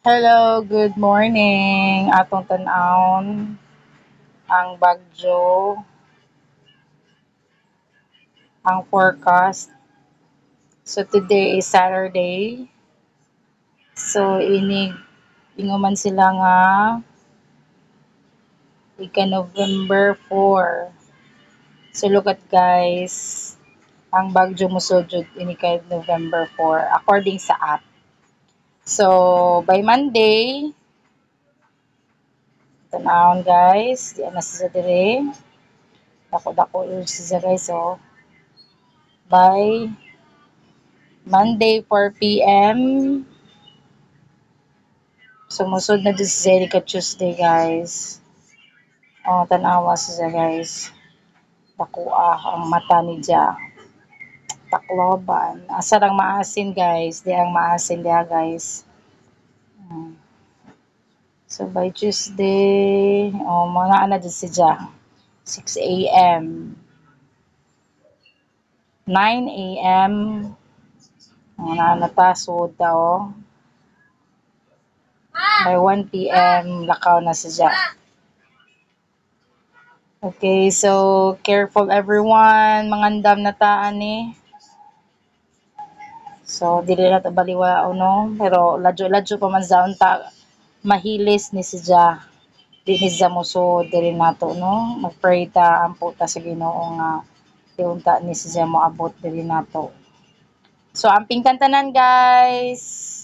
Hello, good morning. Atong tan-awon ang bagyo, ang forecast. So today is Saturday. So inguman sila nga ika November 4. So look at guys, ang bagyo mosudyod ini kay November 4 according sa app. So by Monday, tan-awon guys, di na sa dire. Dako-dako siya guys oh. By Monday 4 p.m. Sumusod na din si Zerica Tuesday, guys. O, tanawa siya, guys. Dakuah ang mata ni Ja. Takloban. Asa lang maasin, guys. Di ang maasin dia, guys. So, by Tuesday, mga ana din si Ja. 6 a.m. 9 a.m. Mga natasod daw. By 1 p.m. lakaw na si Ja. Okay, so careful everyone, mangandam na taan ni. So dili na to baliwa no, pero ladyo-ladyo pa man zaon ta mahilis ni si Ja. Di ni sa muso dili nato no. Magpray ta ampo ta sa Ginoo nga diunta ni si Ja moabot dili nato. So amping kantanan guys.